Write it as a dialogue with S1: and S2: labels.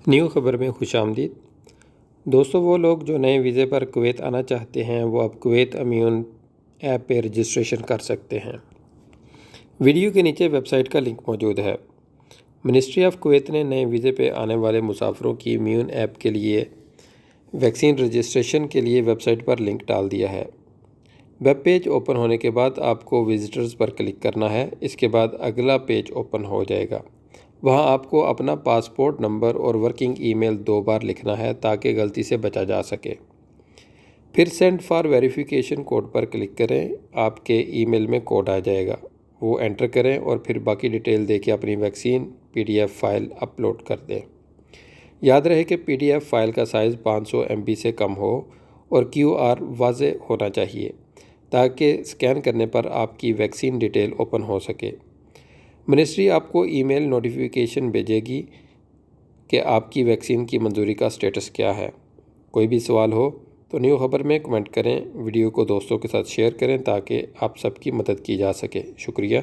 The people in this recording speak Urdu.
S1: نیو خبر میں خوش آمدید دوستو، وہ لوگ جو نئے ویزے پر کویت آنا چاہتے ہیں وہ اب کویت امیون ایپ پہ رجسٹریشن کر سکتے ہیں۔ ویڈیو کے نیچے ویب سائٹ کا لنک موجود ہے۔ منسٹری آف کویت نے نئے ویزے پہ آنے والے مسافروں کی امیون ایپ کے لیے ویکسین رجسٹریشن کے لیے ویب سائٹ پر لنک ڈال دیا ہے۔ ویب پیج اوپن ہونے کے بعد آپ کو وزٹرز پر کلک کرنا ہے۔ اس کے بعد اگلا پیج اوپن ہو جائے گا۔ وہاں آپ کو اپنا پاسپورٹ نمبر اور ورکنگ ای میل 2 بار لکھنا ہے تاکہ غلطی سے بچا جا سکے۔ پھر سینڈ فار ویریفیکیشن کوڈ پر کلک کریں۔ آپ کے ای میل میں کوڈ آ جائے گا، وہ انٹر کریں اور پھر باقی ڈیٹیل دے کے اپنی ویکسین PDF فائل اپلوڈ کر دیں۔ یاد رہے کہ PDF فائل کا سائز 500 MB سے کم ہو اور QR واضح ہونا چاہیے تاکہ اسکین کرنے پر آپ کی ویکسین ڈیٹیل اوپن ہو سکے۔ منسٹری آپ کو ای میل نوٹیفیکیشن بھیجے گی کہ آپ کی ویکسین کی منظوری کا سٹیٹس کیا ہے۔ کوئی بھی سوال ہو تو نیو خبر میں کمنٹ کریں۔ ویڈیو کو دوستوں کے ساتھ شیئر کریں تاکہ آپ سب کی مدد کی جا سکے۔ شکریہ۔